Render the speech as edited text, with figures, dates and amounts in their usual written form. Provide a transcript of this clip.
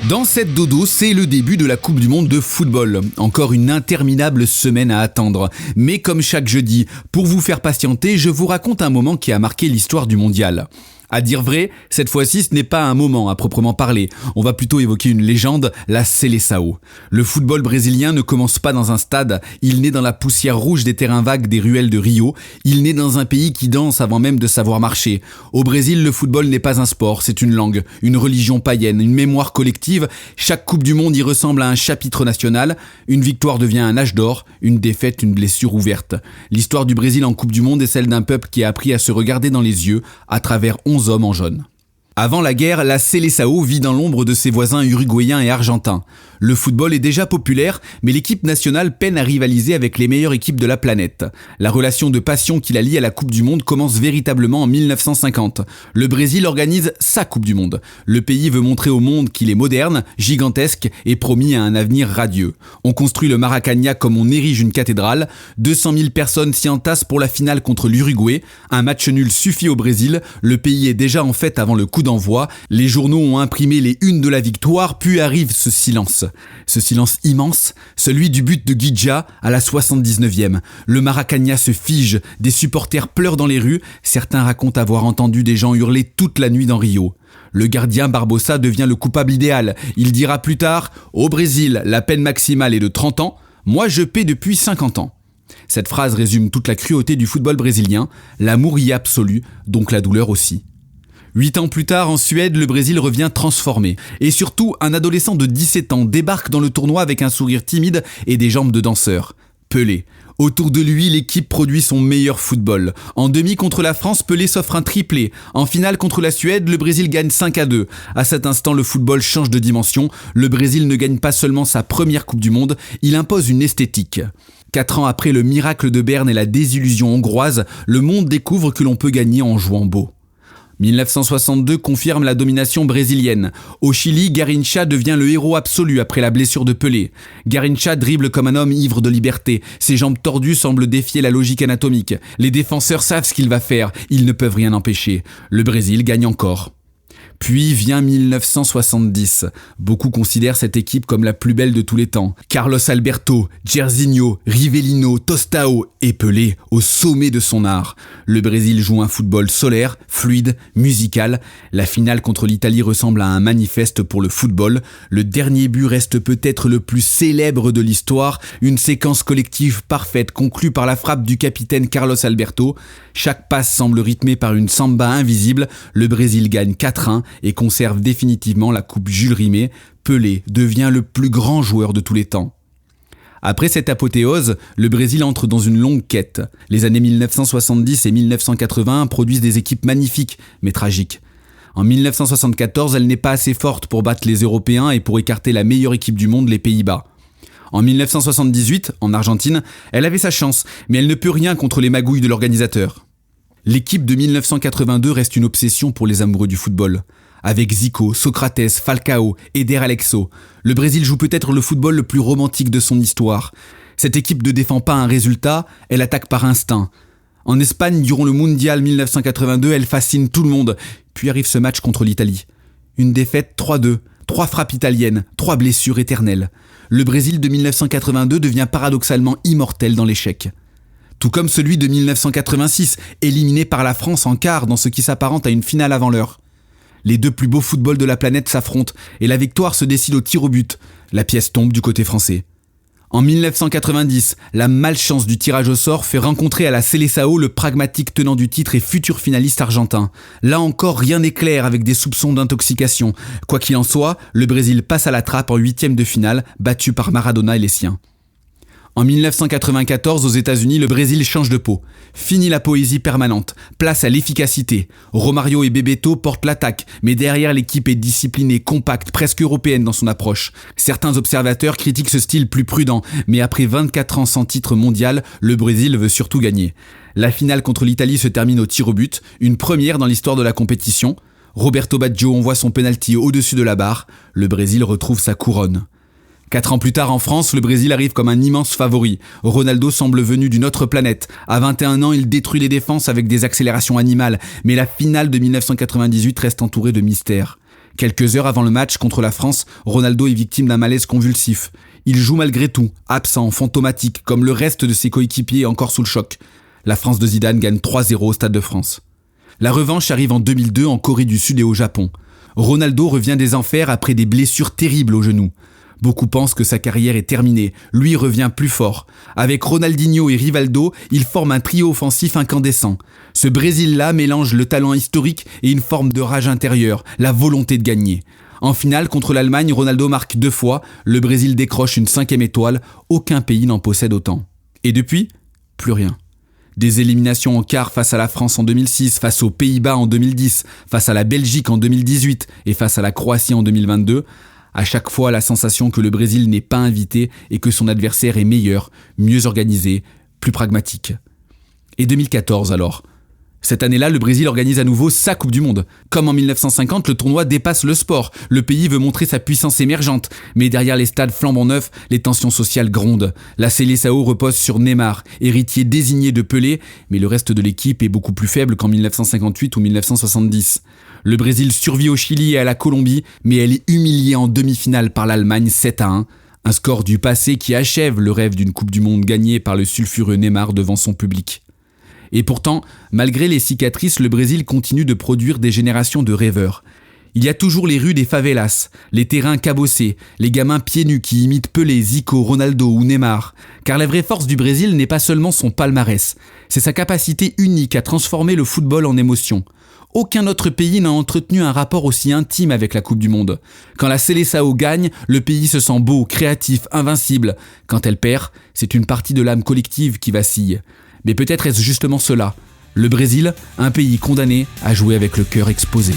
Dans cette dodo, c'est le début de la Coupe du Monde de football. Encore une interminable semaine à attendre. Mais comme chaque jeudi, pour vous faire patienter, je vous raconte un moment qui a marqué l'histoire du mondial. À dire vrai, cette fois-ci, ce n'est pas un moment à proprement parler. On va plutôt évoquer une légende, la Seleção. Le football brésilien ne commence pas dans un stade, il naît dans la poussière rouge des terrains vagues des ruelles de Rio. Il naît dans un pays qui danse avant même de savoir marcher. Au Brésil, le football n'est pas un sport, c'est une langue, une religion païenne, une mémoire collective. Chaque Coupe du Monde y ressemble à un chapitre national. Une victoire devient un âge d'or, une défaite, une blessure ouverte. L'histoire du Brésil en Coupe du Monde est celle d'un peuple qui a appris à se regarder dans les yeux à travers 11 hommes en jaune. Avant la guerre, la Seleção vit dans l'ombre de ses voisins uruguayens et argentins. Le football est déjà populaire, mais l'équipe nationale peine à rivaliser avec les meilleures équipes de la planète. La relation de passion qui la lie à la Coupe du Monde commence véritablement en 1950. Le Brésil organise sa Coupe du Monde. Le pays veut montrer au monde qu'il est moderne, gigantesque et promis à un avenir radieux. On construit le Maracanã comme on érige une cathédrale. 200 000 personnes s'y entassent pour la finale contre l'Uruguay. Un match nul suffit au Brésil. Le pays est déjà en fête avant le coup d'envoi. Les journaux ont imprimé les unes de la victoire, puis arrive ce silence. Ce silence immense, celui du but de Guidja à la 79e. Le Maracanã se fige, des supporters pleurent dans les rues, certains racontent avoir entendu des gens hurler toute la nuit dans Rio. Le gardien Barbosa devient le coupable idéal. Il dira plus tard « Au Brésil, la peine maximale est de 30 ans, moi je paie depuis 50 ans ». Cette phrase résume toute la cruauté du football brésilien, l'amour y est absolu, donc la douleur aussi. 8 ans plus tard, en Suède, le Brésil revient transformé. Et surtout, un adolescent de 17 ans débarque dans le tournoi avec un sourire timide et des jambes de danseur. Pelé. Autour de lui, l'équipe produit son meilleur football. En demi contre la France, Pelé s'offre un triplé. En finale contre la Suède, le Brésil gagne 5-2. À cet instant, le football change de dimension. Le Brésil ne gagne pas seulement sa première Coupe du Monde, il impose une esthétique. 4 ans après le miracle de Berne et la désillusion hongroise, le monde découvre que l'on peut gagner en jouant beau. 1962 confirme la domination brésilienne. Au Chili, Garrincha devient le héros absolu après la blessure de Pelé. Garrincha dribble comme un homme ivre de liberté. Ses jambes tordues semblent défier la logique anatomique. Les défenseurs savent ce qu'il va faire. Ils ne peuvent rien empêcher. Le Brésil gagne encore. Puis vient 1970. Beaucoup considèrent cette équipe comme la plus belle de tous les temps. Carlos Alberto, Jairzinho, Rivellino, Tostão et Pelé au sommet de son art. Le Brésil joue un football solaire, fluide, musical. La finale contre l'Italie ressemble à un manifeste pour le football. Le dernier but reste peut-être le plus célèbre de l'histoire. Une séquence collective parfaite conclue par la frappe du capitaine Carlos Alberto. Chaque passe semble rythmée par une samba invisible. Le Brésil gagne 4-1 et conserve définitivement la coupe Jules Rimet. Pelé devient le plus grand joueur de tous les temps. Après cette apothéose, le Brésil entre dans une longue quête. Les années 1970 et 1980 produisent des équipes magnifiques, mais tragiques. En 1974, elle n'est pas assez forte pour battre les Européens et pour écarter la meilleure équipe du monde, les Pays-Bas. En 1978, en Argentine, elle avait sa chance, mais elle ne peut rien contre les magouilles de l'organisateur. L'équipe de 1982 reste une obsession pour les amoureux du football. Avec Zico, Socrates, Falcao, Éder Aleixo, le Brésil joue peut-être le football le plus romantique de son histoire. Cette équipe ne défend pas un résultat, elle attaque par instinct. En Espagne, durant le Mondial 1982, elle fascine tout le monde. Puis arrive ce match contre l'Italie. Une défaite 3-2, 3 frappes italiennes, 3 blessures éternelles. Le Brésil de 1982 devient paradoxalement immortel dans l'échec. Tout comme celui de 1986, éliminé par la France en quart dans ce qui s'apparente à une finale avant l'heure. Les deux plus beaux footballs de la planète s'affrontent et la victoire se décide au tir au but. La pièce tombe du côté français. En 1990, la malchance du tirage au sort fait rencontrer à la Seleção le pragmatique tenant du titre et futur finaliste argentin. Là encore, rien n'est clair avec des soupçons d'intoxication. Quoi qu'il en soit, le Brésil passe à la trappe en 8e de finale, battu par Maradona et les siens. En 1994, aux États-Unis, le Brésil change de peau. Fini la poésie permanente, place à l'efficacité. Romario et Bebeto portent l'attaque, mais derrière l'équipe est disciplinée, compacte, presque européenne dans son approche. Certains observateurs critiquent ce style plus prudent, mais après 24 ans sans titre mondial, le Brésil veut surtout gagner. La finale contre l'Italie se termine au tir au but, une première dans l'histoire de la compétition. Roberto Baggio envoie son penalty au-dessus de la barre. Le Brésil retrouve sa couronne. 4 ans plus tard en France, le Brésil arrive comme un immense favori. Ronaldo semble venu d'une autre planète. À 21 ans, il détruit les défenses avec des accélérations animales. Mais la finale de 1998 reste entourée de mystères. Quelques heures avant le match contre la France, Ronaldo est victime d'un malaise convulsif. Il joue malgré tout, absent, fantomatique, comme le reste de ses coéquipiers encore sous le choc. La France de Zidane gagne 3-0 au Stade de France. La revanche arrive en 2002 en Corée du Sud et au Japon. Ronaldo revient des enfers après des blessures terribles au genou. Beaucoup pensent que sa carrière est terminée, lui revient plus fort. Avec Ronaldinho et Rivaldo, il forme un trio offensif incandescent. Ce Brésil-là mélange le talent historique et une forme de rage intérieure, la volonté de gagner. En finale, contre l'Allemagne, Ronaldo marque 2 fois, le Brésil décroche une 5e étoile, aucun pays n'en possède autant. Et depuis, plus rien. Des éliminations en quart face à la France en 2006, face aux Pays-Bas en 2010, face à la Belgique en 2018 et face à la Croatie en 2022, à chaque fois la sensation que le Brésil n'est pas invité et que son adversaire est meilleur, mieux organisé, plus pragmatique. Et 2014 alors ? Cette année-là, le Brésil organise à nouveau sa Coupe du Monde. Comme en 1950, le tournoi dépasse le sport. Le pays veut montrer sa puissance émergente. Mais derrière les stades flambant neufs, les tensions sociales grondent. La Seleção repose sur Neymar, héritier désigné de Pelé, mais le reste de l'équipe est beaucoup plus faible qu'en 1958 ou 1970. Le Brésil survit au Chili et à la Colombie, mais elle est humiliée en demi-finale par l'Allemagne 7-1. Un score du passé qui achève le rêve d'une Coupe du Monde gagnée par le sulfureux Neymar devant son public. Et pourtant, malgré les cicatrices, le Brésil continue de produire des générations de rêveurs. Il y a toujours les rues des favelas, les terrains cabossés, les gamins pieds nus qui imitent Pelé, Zico, Ronaldo ou Neymar. Car la vraie force du Brésil n'est pas seulement son palmarès, c'est sa capacité unique à transformer le football en émotion. Aucun autre pays n'a entretenu un rapport aussi intime avec la Coupe du Monde. Quand la Seleção gagne, le pays se sent beau, créatif, invincible. Quand elle perd, c'est une partie de l'âme collective qui vacille. Mais peut-être est-ce justement cela, le Brésil, un pays condamné à jouer avec le cœur exposé.